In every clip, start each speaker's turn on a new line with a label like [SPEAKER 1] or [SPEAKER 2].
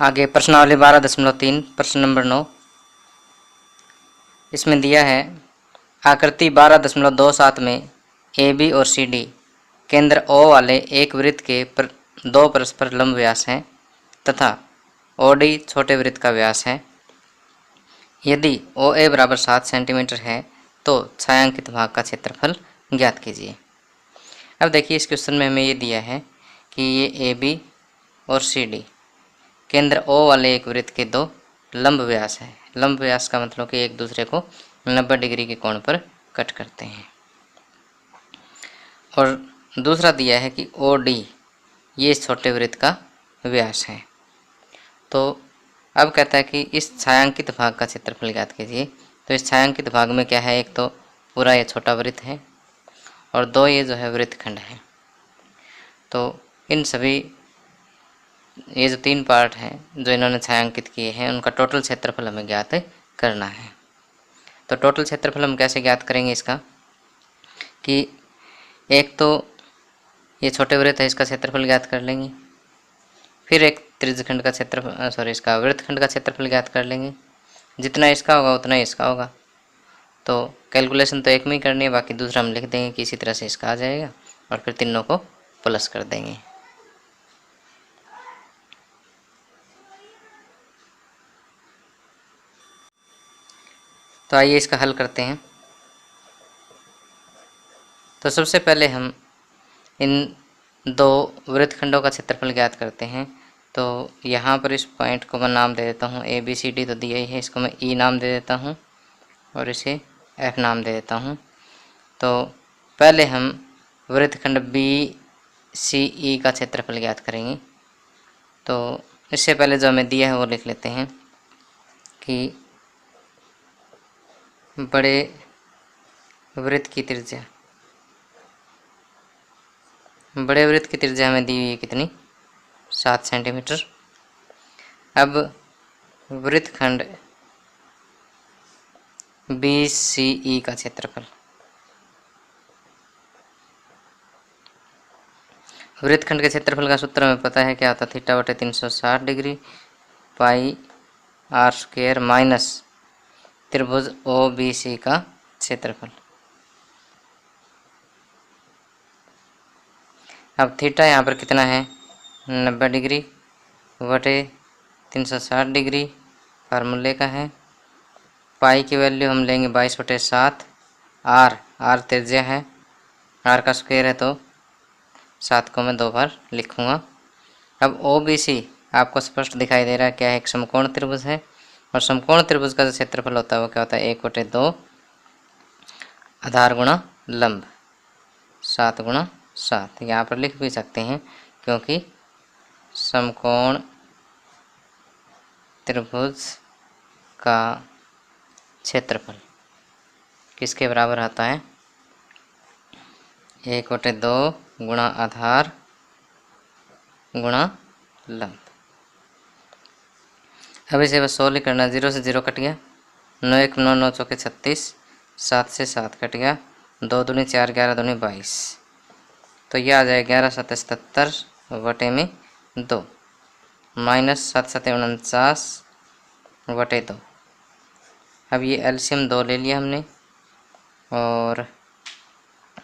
[SPEAKER 1] आगे प्रश्नावली 12.3 प्रश्न नंबर 9। इसमें दिया है आकृति 12.27 में ए बी और सी डी केंद्र ओ वाले एक वृत्त के दो परस्पर लंब व्यास हैं तथा ओ डी छोटे वृत्त का व्यास है। यदि ओ ए बराबर 7 सेंटीमीटर है तो छायांकित भाग का क्षेत्रफल ज्ञात कीजिए। अब देखिए इस क्वेश्चन में हमें ये दिया है कि ये ए बी और सी डी केंद्र ओ वाले एक वृत्त के दो लंब व्यास है। लंब व्यास का मतलब कि एक दूसरे को 90 डिग्री के कोण पर कट करते हैं। और दूसरा दिया है कि ओ डी ये इस छोटे वृत्त का व्यास है। तो अब कहता है कि इस छायांकित भाग का क्षेत्रफल ज्ञात कीजिए। तो इस छायांकित भाग में क्या है, एक तो पूरा ये छोटा वृत्त है और दो ये जो है वृत्तखंड है। तो इन सभी ये जो 3 पार्ट हैं जो इन्होंने छायांकित किए हैं उनका टोटल क्षेत्रफल हमें ज्ञात करना है। तो टोटल क्षेत्रफल हम कैसे ज्ञात करेंगे इसका कि एक तो ये छोटे वृत्त है इसका क्षेत्रफल ज्ञात कर लेंगे, फिर एक त्रिज्यखंड का क्षेत्रफल इसका वृत्तखंड का क्षेत्रफल ज्ञात कर लेंगे। जितना इसका होगा उतना ही इसका होगा। तो कैलकुलेशन तो एक में ही करनी है, बाकी दूसरा हम लिख देंगे कि इसी तरह से इसका आ जाएगा और फिर तीनों को प्लस कर देंगे। तो आइए इसका हल करते हैं। तो सबसे पहले हम इन दो वृत्तखंडों का क्षेत्रफल ज्ञात करते हैं। तो यहाँ पर इस पॉइंट को मैं नाम दे देता हूँ ए बी सी डी तो दिया ही है, इसको मैं ई नाम दे देता हूँ और इसे एफ नाम दे देता हूँ। तो पहले हम वृत्तखंड बी सी ई का क्षेत्रफल ज्ञात करेंगे। तो इससे पहले जो हमें दिया है वो लिख लेते हैं कि बड़े वृत्त की त्रिज्या, बड़े वृत्त की त्रिज्या हमें दी हुई है कितनी, 7 सेंटीमीटर। अब वृत्तखंड बी सी ई का क्षेत्रफल, वृत्तखंड के क्षेत्रफल का सूत्र हमें पता है क्या होता है, थीटा बटे 360 degree pi r square minus त्रिभुज ओ बी सी का क्षेत्रफल। अब थीटा यहाँ पर कितना है 90 डिग्री बटे 360 डिग्री फार्मूले का है। पाई की वैल्यू हम लेंगे 22/7। आर त्रिज्या है, आर का स्क्वायर है तो 7 को मैं 2 बार लिखूँगा। अब ओ बी सी आपको स्पष्ट दिखाई दे रहा है क्या है, एक समकोण त्रिभुज है और समकोण त्रिभुज का जो क्षेत्रफल होता है वो क्या होता है 1/2 आधार गुणा लंब 7 गुणा 7। यहाँ पर लिख भी सकते हैं क्योंकि समकोण त्रिभुज का क्षेत्रफल किसके बराबर आता है 1/2 गुणा आधार गुणा लंब। अब इसे बस सोल्व करना, 0 से 0 कट गया, 9 1 9 9 चौके 36, 7 से 7 कट गया, 2 दूनी 4 11 दूनी 22। तो यह आ जाए 11 7 77 बटे में 2 माइनस 7 7 49 बटे 2। अब ये एलसीएम 2 ले लिया हमने और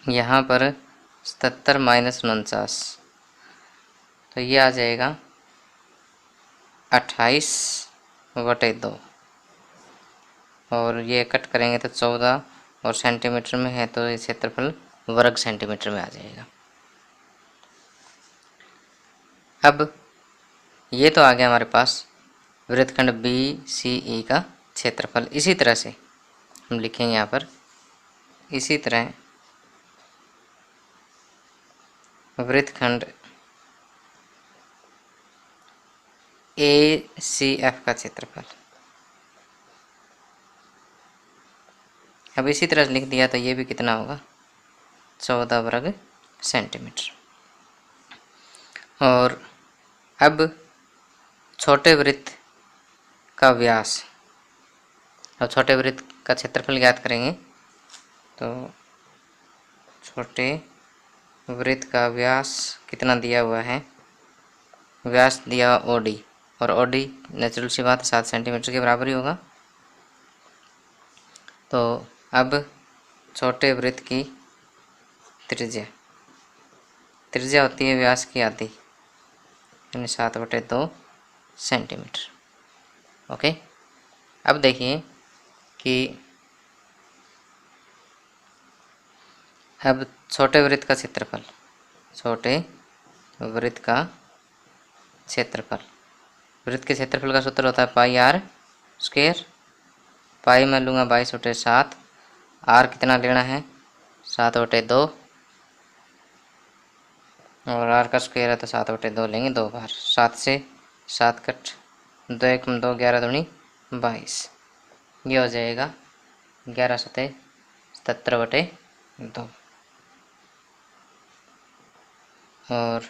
[SPEAKER 1] यहाँ पर 77 माइनस 49 तो ये आ जाएगा 28 बटे 2 और ये कट करेंगे तो 14 और सेंटीमीटर में है तो ये क्षेत्रफल वर्ग सेंटीमीटर में आ जाएगा। अब ये तो आ गया हमारे पास वृत्तखंड बी सी ई का क्षेत्रफल। इसी तरह से हम लिखेंगे यहाँ पर, इसी तरह वृत्तखंड ए सी एफ का क्षेत्रफल। अब इसी तरह से लिख दिया तो ये भी कितना होगा 14 वर्ग सेंटीमीटर। और अब छोटे वृत्त का व्यास और छोटे वृत्त का क्षेत्रफल ज्ञात करेंगे। तो छोटे वृत्त का व्यास कितना दिया हुआ है, व्यास दिया ओ डी और OD नेचुरल सी बात 7 सेंटीमीटर के बराबर ही होगा। तो अब छोटे वृत्त की त्रिज्या होती है व्यास की आधी, यानी 7/2 सेंटीमीटर। ओके, अब देखिए कि अब छोटे वृत्त का क्षेत्रफल, वृत्त के क्षेत्रफल का सूत्र होता है πr²। पाई मैं लूँगा 22/7, r कितना लेना है 7/2, और r का स्क्वायर है तो 7/2 लेंगे 2 बार। 7 से 7 कट, 2 1 2 11 दूनी 22, ये हो जाएगा 11/17/2, और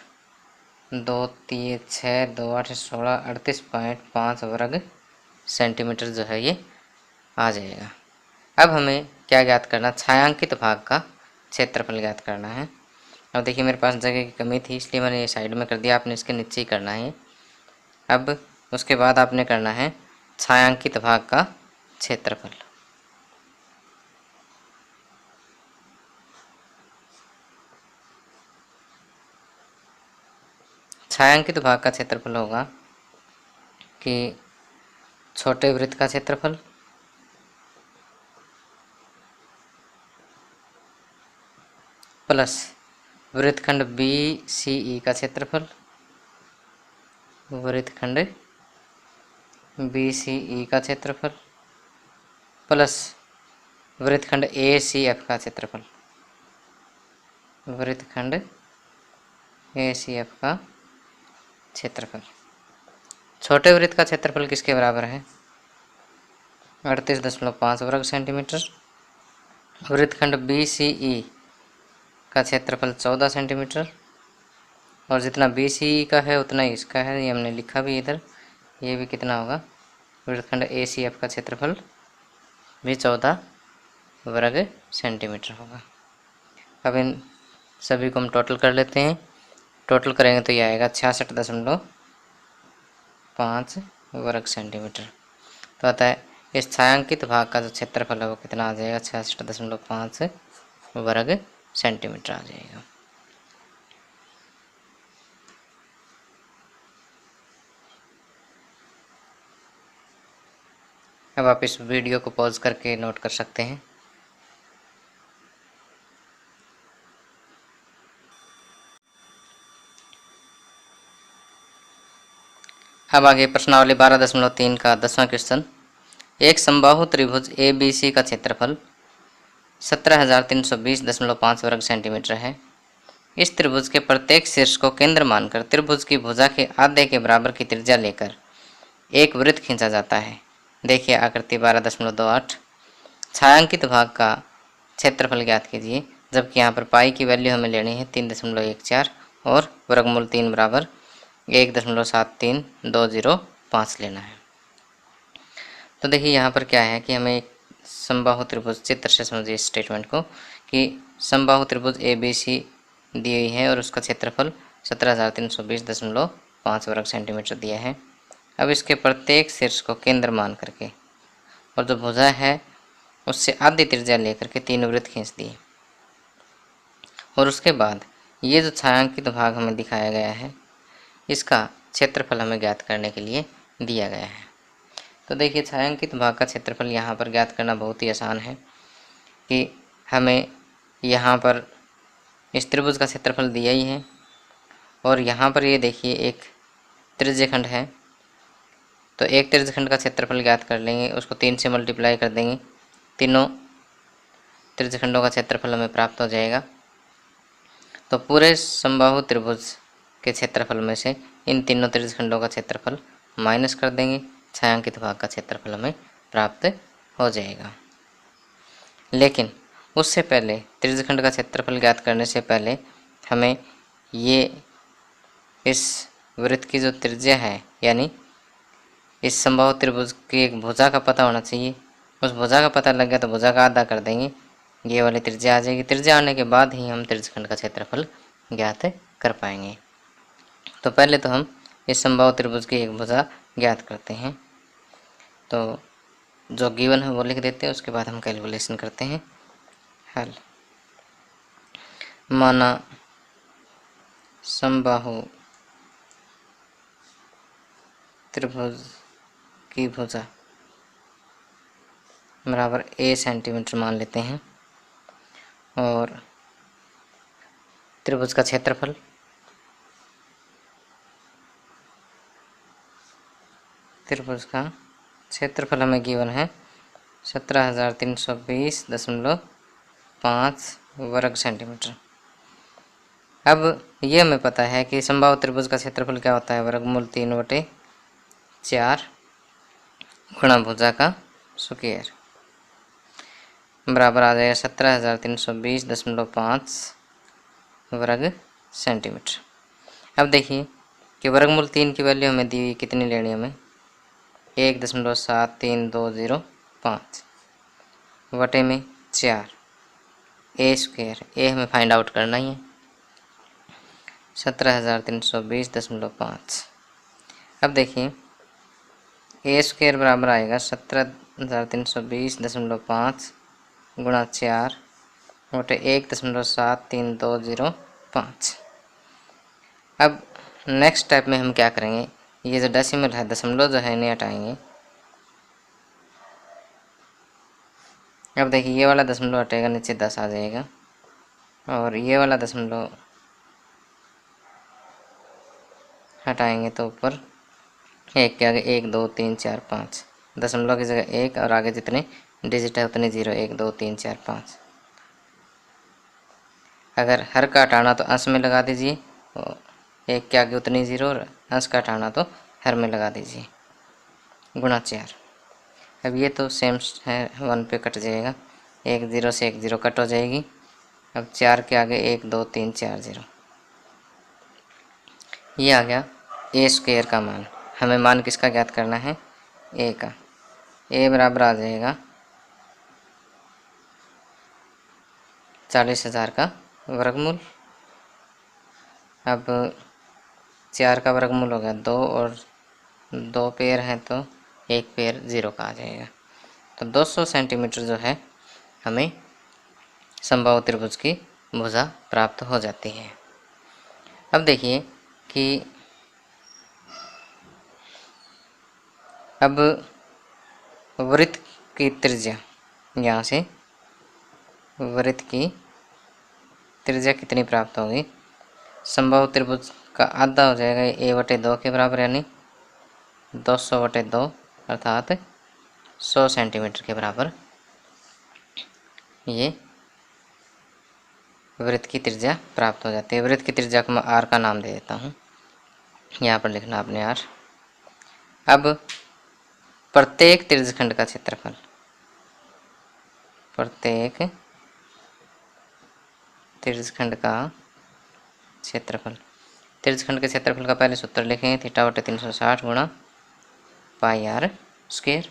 [SPEAKER 1] 2 3 6 2 8 16 38.5 वर्ग सेंटीमीटर जो है ये आ जाएगा। अब हमें क्या ज्ञात करना, छायांकित भाग का क्षेत्रफल ज्ञात करना है। अब देखिए मेरे पास जगह की कमी थी इसलिए मैंने ये साइड में कर दिया, आपने इसके नीचे ही करना है। अब उसके बाद आपने करना है छायांकित भाग का क्षेत्रफल। छायांकित भाग का क्षेत्रफल होगा कि छोटे वृत्त का क्षेत्रफल प्लस वृत्तखंड BCE का क्षेत्रफल, वृत्तखंड BCE का क्षेत्रफल प्लस वृत्तखंड ACF का क्षेत्रफल, वृत्तखंड ACF का क्षेत्रफल। छोटे वृत्त का क्षेत्रफल किसके बराबर है 38.5 वर्ग सेंटीमीटर। वृत्तखंड BCE का क्षेत्रफल 14 सेंटीमीटर, और जितना BCE का है उतना ही इसका है, ये हमने लिखा भी इधर। ये भी कितना होगा, वृत्तखंड ACF का क्षेत्रफल भी 14 वर्ग सेंटीमीटर होगा। अब इन सभी को हम टोटल कर लेते हैं। टोटल करेंगे तो ये आएगा 66.5 वर्ग सेंटीमीटर। तो आता है इस छायांकित भाग का जो क्षेत्रफल है वो कितना आ जाएगा 66.5 वर्ग सेंटीमीटर आ जाएगा। अब आप इस वीडियो को पॉज करके नोट कर सकते हैं। अब आगे प्रश्नावली 12.3 का 10वां क्वेश्चन। एक समबाहु त्रिभुज ABC का क्षेत्रफल 17,320.5 वर्ग सेंटीमीटर है। इस त्रिभुज के प्रत्येक शीर्ष को केंद्र मानकर त्रिभुज की भुजा के आधे के बराबर की त्रिज्या लेकर एक वृत्त खींचा जाता है। देखिए आकृति 12.28। छायांकित भाग का क्षेत्रफल ज्ञात कीजिए, जबकि यहाँ पर पाई की वैल्यू हमें लेनी है 3.14 और वर्गमूल 3 बराबर 1.73205 लेना है। तो देखिए यहाँ पर क्या है कि हमें एक समबाहु त्रिभुज, चित्र से समझिए इस स्टेटमेंट को, कि समबाहु त्रिभुज ABC दी हुई है और उसका क्षेत्रफल 17,320.5 वर्ग सेंटीमीटर दिया है। अब इसके प्रत्येक शीर्ष को केंद्र मान करके और जो भुजा है उससे आधी त्रिज्या लेकर के 3 वृत्त खींच दिए, और उसके बाद ये जो छायांकित भाग हमें दिखाया गया है इसका क्षेत्रफल हमें ज्ञात करने के लिए दिया गया है। तो देखिए छायांकित भाग का क्षेत्रफल यहाँ पर ज्ञात करना बहुत ही आसान है कि हमें यहाँ पर इस त्रिभुज का क्षेत्रफल दिया ही है, और यहाँ पर ये देखिए एक त्रिज्यखंड है, तो एक त्रिज्यखंड का क्षेत्रफल ज्ञात कर लेंगे, उसको 3 से मल्टीप्लाई कर देंगे, तीनों त्रिज्यखंडों का क्षेत्रफल हमें प्राप्त हो जाएगा। तो पूरे समबाहु त्रिभुज के क्षेत्रफल में से इन तीनों त्रिज्यखंडों का क्षेत्रफल माइनस कर देंगे, छायांकित भाग का क्षेत्रफल हमें प्राप्त हो जाएगा। लेकिन उससे पहले त्रिज्यखंड का क्षेत्रफल ज्ञात करने से पहले हमें ये इस वृत्त की जो त्रिज्या है, यानी इस समबाहु त्रिभुज की एक भुजा का पता होना चाहिए। उस भुजा का पता लग गया तो भुजा का आधा कर देंगे, ये वाली त्रिज्या आ जाएगी। त्रिज्या आने के बाद ही हम त्रिज्यखंड का क्षेत्रफल ज्ञात कर पाएंगे। तो पहले तो हम इस समबाहु त्रिभुज की एक भुजा ज्ञात करते हैं। तो जो गिवन है वो लिख देते हैं, उसके बाद हम कैलकुलेशन करते हैं हल। माना समबाहु त्रिभुज की भुजा बराबर a सेंटीमीटर मान लेते हैं, और त्रिभुज का क्षेत्रफल हमें गिवन है 17,320.5 वर्ग सेंटीमीटर। अब ये हमें पता है कि समबाहु त्रिभुज का क्षेत्रफल क्या होता है, वर्गमूल 3/4 गुणा भुजा का स्क्वायर बराबर आ जाएगा 17,320.5 वर्ग सेंटीमीटर। अब देखिए कि वर्गमूल 3 की वैल्यू हमें दी हुई कितनी लेनी है, हमें 1.73205 वटे में 4 ए स्क्वायर, ए हमें फाइंड आउट करना ही है 17,320.5। अब देखिए ए स्क्वायर बराबर आएगा 17,320.5 गुणा 4 बटे 1.73205। अब नेक्स्ट स्टेप में हम क्या करेंगे, ये जो डेसिमल है, दशमलव जो है इन्हें हटाएंगे। अब देखिए ये वाला दशमलव हटेगा, नीचे 10 आ जाएगा, और ये वाला दशमलव हटाएंगे तो ऊपर एक के आगे 1 2 3 4 5, दशमलव की जगह 1 और आगे जितने डिजिट है उतने 0, 1 2 3 4 5। अगर हर का हटाना तो अंश में लगा दीजिए, और 1 के आगे उतनी 0, और अंश का हटाना तो हर में लगा दीजिए, गुणा 4। अब ये तो सेम है, 1 पे कट जाएगा, 1 0 से 1 0 कट हो जाएगी। अब 4 के आगे 1 2 3 4 0, ये आ गया ए स्क्वायर का मान। हमें मान किसका ज्ञात करना है, ए का। ए बराबर आ जाएगा 40,000 का वर्गमूल। अब 4 का वर्गमूल हो गया 2, और 2 पेयर हैं तो 1 पेयर 0 का आ जाएगा। तो 200 सेंटीमीटर जो है हमें समबाहु त्रिभुज की भुजा प्राप्त हो जाती है। अब देखिए कि अब वृत्त की त्रिज्या, यहाँ से वृत्त की त्रिज्या कितनी प्राप्त होगी, समबाहु त्रिभुज का आधा हो जाएगा a/2 के बराबर, यानी 200/2 अर्थात 100 सेंटीमीटर के बराबर ये वृत्त की त्रिज्या प्राप्त हो जाती है। वृत्त की त्रिज्या को मैं r का नाम दे देता हूँ, यहाँ पर लिखना आपने r। अब प्रत्येक त्रिज्यखंड का क्षेत्रफल, प्रत्येक त्रिज्यखंड का क्षेत्रफल, त्रिज्यखंड के क्षेत्रफल का पहले सूत्र लिखेंगे, θ/360 गुणा πr स्क्वायर।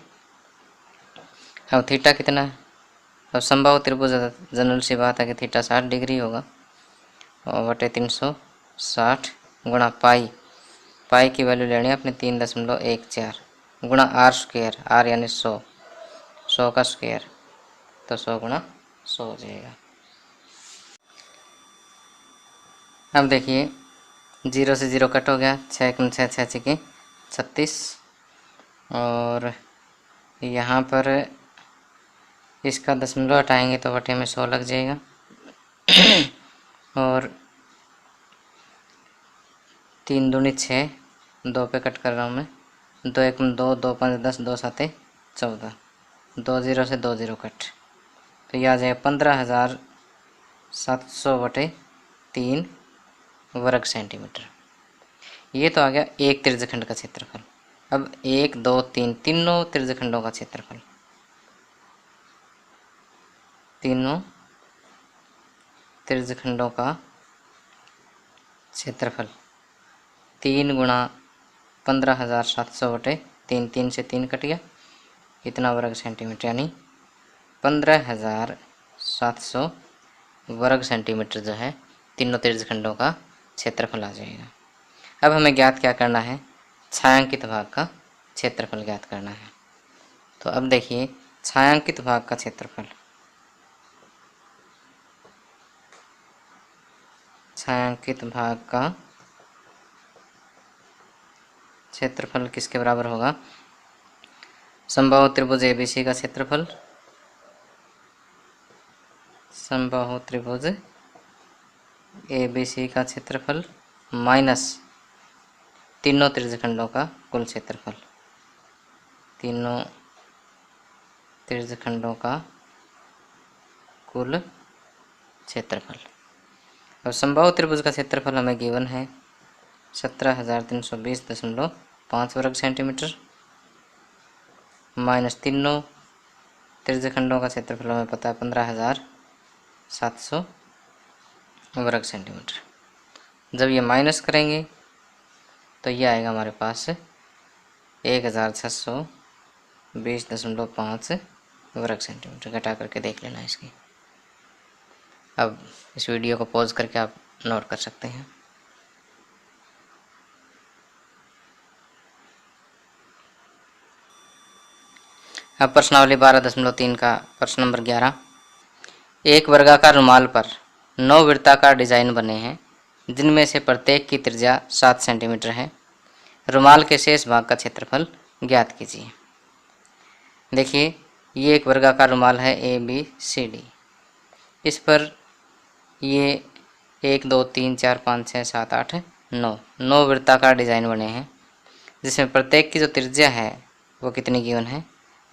[SPEAKER 1] अब थीटा कितना है, अब समबाहु त्रिभुज जनरल सी बात है कि थीटा 60 डिग्री होगा, और बटे 360 गुणा पाई की वैल्यू लेनी है अपने 3.14 गुणा r स्क्वायर, r यानी 100 का स्क्वायर, तो 100 गुणा 100 हो जाएगा। अब देखिए 0 से 0 कट हो गया, 6 6 6 6 के 36, और यहाँ पर इसका दशमलव हटाएंगे तो बटे में 100 लग जाएगा, और 3 दूनी 6, 2 पे कट कर रहा हूँ मैं, 2 1 2 2 5 10 2 7 14, 2 0 से 2 0 कट, तो यह आ जाएगा 15,700/3 वर्ग सेंटीमीटर। ये तो आ गया एक त्रिज्यखंड का क्षेत्रफल। अब 1 2 3 तीनों त्रिज्यखंडों का क्षेत्रफल, तीनों त्रिज्यखंडों का क्षेत्रफल 3 गुणा 15,700/3, 3 से 3 कट गया, कितना वर्ग सेंटीमीटर, यानी 15,700 वर्ग सेंटीमीटर जो है तीनों त्रिज्यखंडों का क्षेत्रफल आ जाएगा। अब हमें ज्ञात क्या करना है, छायांकित भाग का क्षेत्रफल ज्ञात करना है। तो अब देखिए छायांकित भाग का क्षेत्रफल, छायांकित भाग का क्षेत्रफल किसके बराबर होगा, समबाहु त्रिभुज एबीसी का क्षेत्रफल, समबाहु त्रिभुज एबीसी का क्षेत्रफल माइनस तीनों त्रिज्यखंडों का कुल क्षेत्रफल, तीनों त्रिज्यखंडों का कुल क्षेत्रफल। और समबाहु त्रिभुज का क्षेत्रफल हमें गिवन है 17,320.5 वर्ग सेंटीमीटर माइनस तीनों त्रिज्यखंडों का क्षेत्रफल हमें पता है 15,700 वर्ग सेंटीमीटर। जब ये माइनस करेंगे तो ये आएगा हमारे पास 1,620.5 वर्ग सेंटीमीटर। घटा करके देख लेना इसकी। अब इस वीडियो को पॉज करके आप नोट कर सकते हैं। अब प्रश्नावली 12.3 का प्रश्न नंबर 11, एक वर्गाकार रुमाल पर 9 वृत्ताकार डिजाइन बने हैं जिनमें से प्रत्येक की त्रिज्या 7 सेंटीमीटर है। रुमाल के शेष भाग का क्षेत्रफल ज्ञात कीजिए। देखिए ये एक वर्गाकार रुमाल है ABCD। इस पर ये 1 2 3 4 5 6 7 8 9 वृत्ताकार डिजाइन बने हैं जिसमें प्रत्येक की जो त्रिज्या है वो कितनी गिवन है,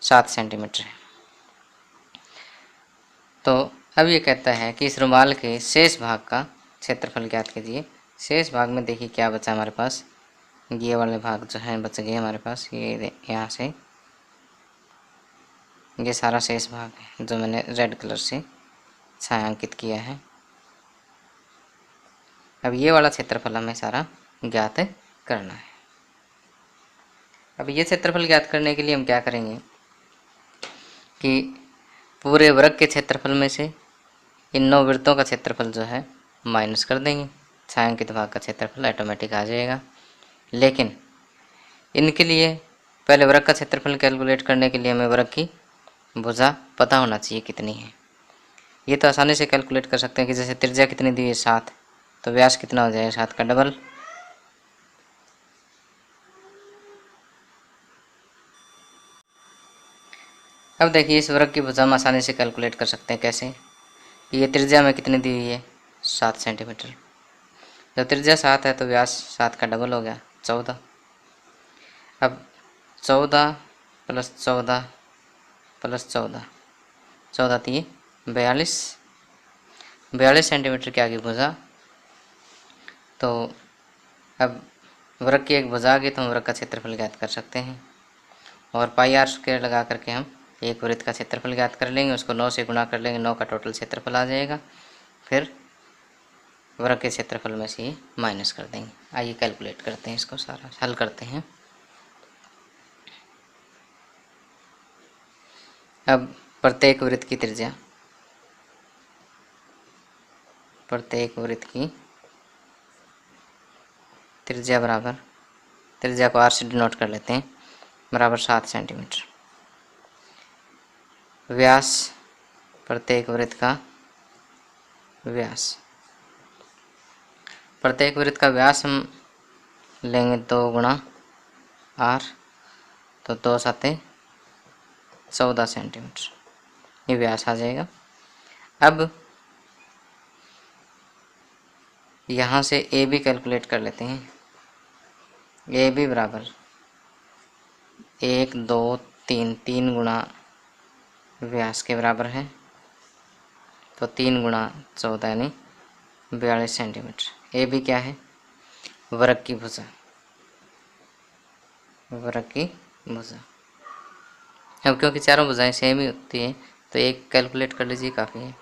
[SPEAKER 1] 7 सेंटीमीटर है। तो अब ये कहता है कि इस रुमाल के शेष भाग का क्षेत्रफल ज्ञात कीजिए। शेष भाग में देखिए क्या बचा हमारे पास, ये वाले भाग जो हैं बच गए हमारे पास, ये यहाँ से ये सारा शेष भाग है जो मैंने रेड कलर से छायांकित किया है। अब ये वाला क्षेत्रफल हमें सारा ज्ञात करना है। अब ये क्षेत्रफल ज्ञात करने के लिए हम क्या करेंगे कि पूरे वर्ग के क्षेत्रफल में से इन 9 वृत्तों का क्षेत्रफल जो है माइनस कर देंगे, छायांकित भाग का क्षेत्रफल ऑटोमेटिक आ जाएगा। लेकिन इनके लिए पहले वर्ग का क्षेत्रफल कैलकुलेट करने के लिए हमें वर्ग की भुजा पता होना चाहिए कितनी है। ये तो आसानी से कैलकुलेट कर सकते हैं कि जैसे त्रिज्या कितनी दी है 7, तो व्यास कितना हो जाएगा 7 का डबल। अब देखिए इस वर्ग की भुजा हम आसानी से कैलकुलेट कर सकते हैं। कैसे, ये त्रिज्या में कितनी दी हुई है 7 सेंटीमीटर। जब त्रिज्या 7 है तो व्यास 7 का डबल हो गया 14। अब 14 प्लस 14 प्लस 14, 14 3 42 सेंटीमीटर की आगे भुजा। तो अब वर्ग की एक भुजा आ गई तो हम वर्ग का क्षेत्रफल ज्ञात कर सकते हैं। और पाई आर स्क्वायर लगा करके हम एक वृत्त का क्षेत्रफल ज्ञात कर लेंगे, उसको 9 से गुणा कर लेंगे, 9 का टोटल क्षेत्रफल आ जाएगा। फिर वर्ग के क्षेत्रफल में से ये माइनस कर देंगे। आइए कैलकुलेट करते हैं, इसको सारा हल करते हैं। अब प्रत्येक वृत्त की त्रिज्या, प्रत्येक वृत्त की त्रिज्या बराबर, त्रिज्या को R से डिनोट कर लेते हैं, बराबर 7 सेंटीमीटर। व्यास, प्रत्येक वृत्त का व्यास, प्रत्येक वृत्त का व्यास हम लेंगे 2 गुणा R, तो 2 7 14 सेंटीमीटर ये व्यास आ जाएगा। अब यहाँ से AB कैलकुलेट कर लेते हैं। AB बराबर 1 2 3, 3 गुणा व्यास के बराबर है, तो 3 गुणा 14 यानी 42 सेंटीमीटर। AB क्या है, वर्ग की भुजा, वर्ग की भुजा। अब क्योंकि चारों भुजाएं सेम ही होती हैं तो एक कैलकुलेट कर लीजिए काफ़ी है।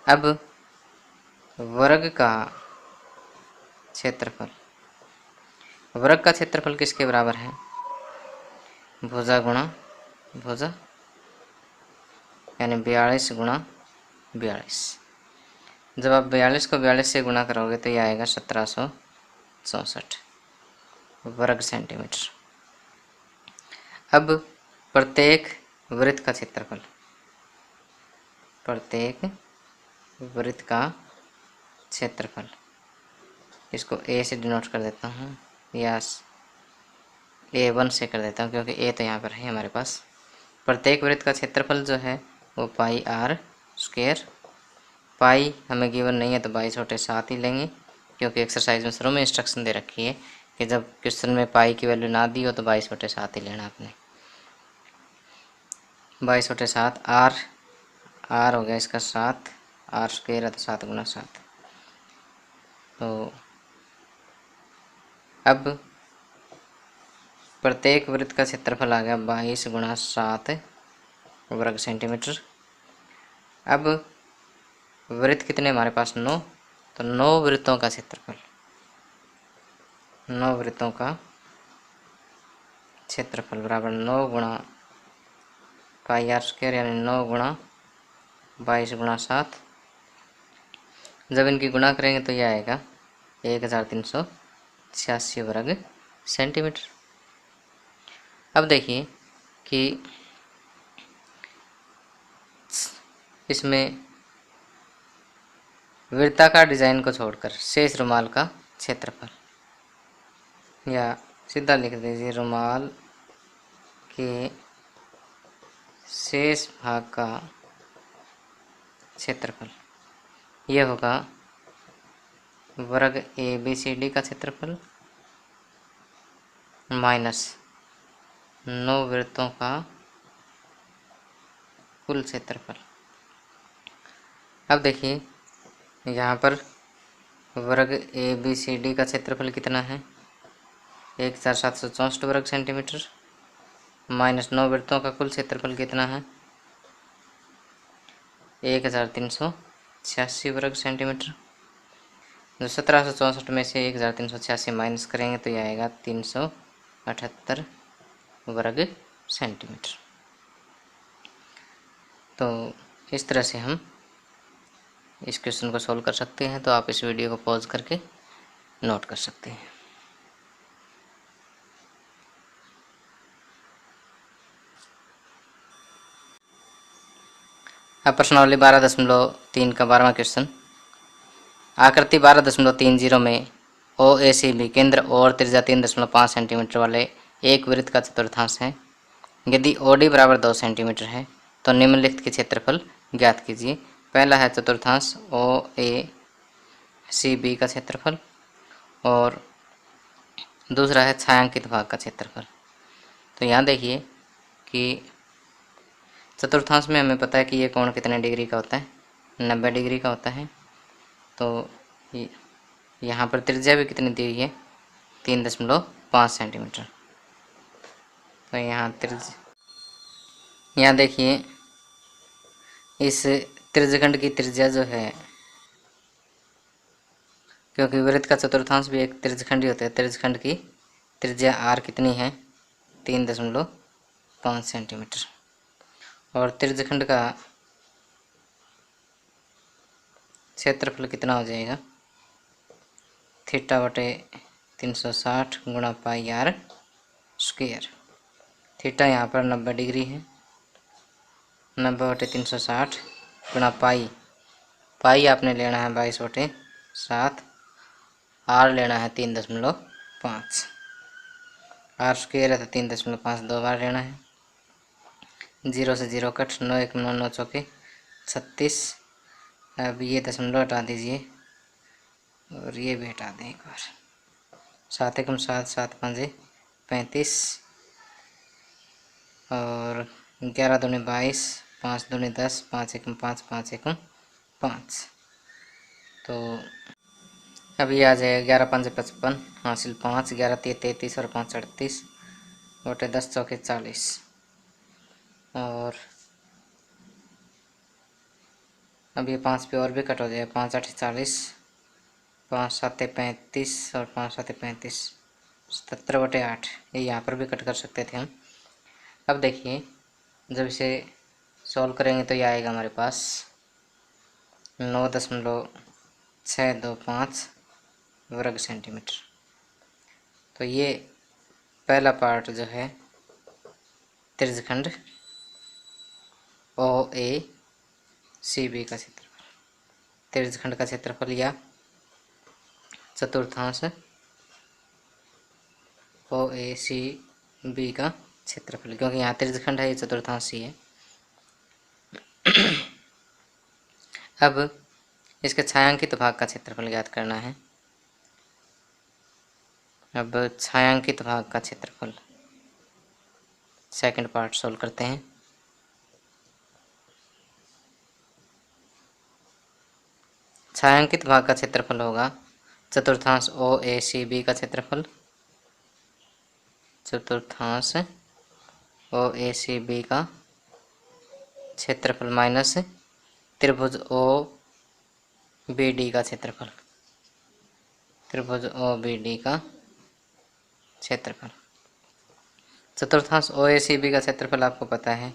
[SPEAKER 1] अब वर्ग का क्षेत्रफल, वर्ग का क्षेत्रफल किसके बराबर है, भुजा गुणा भुजा, यानी 42 गुणा 42। जब आप 42 को 42 से गुणा करोगे तो ये आएगा 1740 64 वर्ग सेंटीमीटर। अब प्रत्येक वृत्त का क्षेत्रफल, प्रत्येक वृत्त का क्षेत्रफल, इसको ए से डिनोट कर देता हूँ या A1 से कर देता हूँ क्योंकि ए तो यहाँ पर है हमारे पास। प्रत्येक वृत्त का क्षेत्रफल जो है वो पाई आर स्क्वायर, पाई हमें गिवन नहीं है तो 22/7 ही लेंगे क्योंकि एक्सरसाइज में शुरू में इंस्ट्रक्शन दे रखी है कि जब क्वेश्चन में पाई की वैल्यू ना दी हो तो 22/7 ही लेना आपने। 22/7 आर हो गया इसका 7, आर स्क्वायर है तो 7 × 7। तो अब प्रत्येक वृत्त का क्षेत्रफल आ गया 22 × 7 वर्ग सेंटीमीटर। अब वृत्त कितने हमारे पास 9, तो 9 वृत्तों का क्षेत्रफल, 9 वृत्तों का क्षेत्रफल बराबर 9 × पाई आर स्क्वायर यानी 9 × 22 × 7। जब इनकी गुणा करेंगे तो यह आएगा 1386 वर्ग सेंटीमीटर। अब देखिए कि इसमें वृत्ताकार डिजाइन को छोड़कर शेष रुमाल का क्षेत्रफल, या सीधा लिख दीजिए रुमाल के शेष भाग का क्षेत्रफल, यह होगा वर्ग ABCD का क्षेत्रफल माइनस 9 वृत्तों का कुल क्षेत्रफल। अब देखिए यहाँ पर वर्ग ABCD का क्षेत्रफल कितना है 1764 वर्ग सेंटीमीटर, माइनस 9 वृत्तों का कुल क्षेत्रफल कितना है 1386 वर्ग सेंटीमीटर। जो 1764 में से 1386 माइनस करेंगे तो यह आएगा 378 वर्ग सेंटीमीटर। तो इस तरह से हम इस क्वेश्चन को सॉल्व कर सकते हैं। तो आप इस वीडियो को पॉज करके नोट कर सकते हैं। अब प्रश्नावली 12.3 का 12वां क्वेश्चन, आकृति 12.30 में OACB केंद्र और त्रिज्या 3.5 सेंटीमीटर वाले एक वृत्त का चतुर्थांश है। यदि OD बराबर 2 सेंटीमीटर है तो निम्नलिखित के क्षेत्रफल ज्ञात कीजिए। पहला है चतुर्थांश OACB का क्षेत्रफल और दूसरा है छायांकित भाग का क्षेत्रफल। तो यहाँ देखिए कि चतुर्थांश में हमें पता है कि ये कोण कितने डिग्री का होता है 90 डिग्री का होता है। तो यहाँ पर त्रिज्या भी कितनी दी हुई है 3.5 सेंटीमीटर। तो यहाँ यहाँ देखिए इस त्रिज्यखंड की त्रिज्या जो है, क्योंकि वृत्त का चतुर्थांश भी एक त्रिज्यखंड ही होता है, त्रिज्यखंड की त्रिज्या r कितनी है 3.5 सेंटीमीटर और त्रिज्यखंड का क्षेत्रफल कितना हो जाएगा θ/360 × पाई आर स्क्वायर। थीटा यहाँ पर 90 डिग्री है, 90/360 × पाई आपने लेना है 22/7, आर लेना है 3.5, आर स्क्वायर है तो 3.5 दो बार लेना है। 0 से 0 कट, 9 1 9 9 चौके 36। अब ये दशमलव हटा दीजिए और ये भी हटा दें एक बार। 7 1 7 7 5 35 और 11 दूनी 22, 5 दूनी 10, 5 1 5 5 1 5। तो अब ये आ जाएगा 11 5 55 हासिल 5, 11 3 33 और 5 38 बटे 10 चौके 40 और अब ये 5 पे और भी कट हो जाएगा 5 8 40, 5 7 35 और 5 7 35 77/8। ये यहाँ पर भी कट कर सकते थे हम। अब देखिए जब इसे सॉल्व करेंगे तो ये आएगा हमारे पास 9.625 वर्ग सेंटीमीटर। तो ये पहला पार्ट जो है त्रिज्यखंड ओ ए सी बी का क्षेत्रफल, त्रिज्यखंड का क्षेत्रफल या चतुर्थांश ओ ए सी बी का क्षेत्रफल, क्योंकि यहाँ त्रिज्यखंड है, ये चतुर्थांश ही है। अब इसके छायांकित भाग का क्षेत्रफल ज्ञात करना है। अब छायांकित भाग का क्षेत्रफल सेकंड पार्ट सोल्व करते हैं। छायांकित भाग का क्षेत्रफल होगा चतुर्थांश ओ ए सी बी का क्षेत्रफल, चतुर्थांश ओ ए सी बी का क्षेत्रफल माइनस त्रिभुज ओ बी डी का क्षेत्रफल, त्रिभुज ओ बी डी का क्षेत्रफल। चतुर्थांश ओ ए सी बी का क्षेत्रफल आपको पता है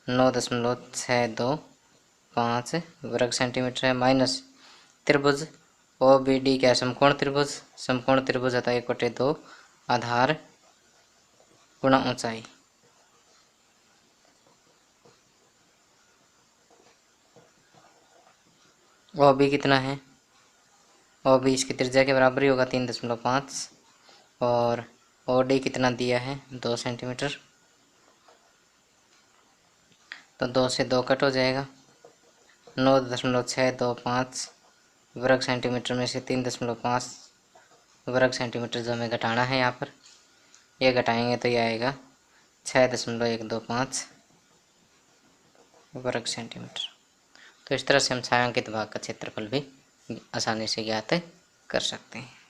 [SPEAKER 1] 9.625 वर्ग सेंटीमीटर है, माइनस त्रिभुज ओ बी डी क्या, समकोण त्रिभुज, समकोण त्रिभुज अतः 1/2 आधार गुणा ऊंचाई। ओ बी कितना है, ओ बी इसकी त्रिज्या के बराबर ही होगा 3.5, और ओ डी कितना दिया है 2 सेंटीमीटर, तो 2 से 2 कट हो जाएगा। 9.625 वर्ग सेंटीमीटर में से 3.5 वर्ग सेंटीमीटर जो हमें घटाना है यहाँ पर, ये घटाएंगे तो ये आएगा 6.125 वर्ग सेंटीमीटर। तो इस तरह से हम छायांकित भाग का क्षेत्रफल भी आसानी से ज्ञात कर सकते हैं।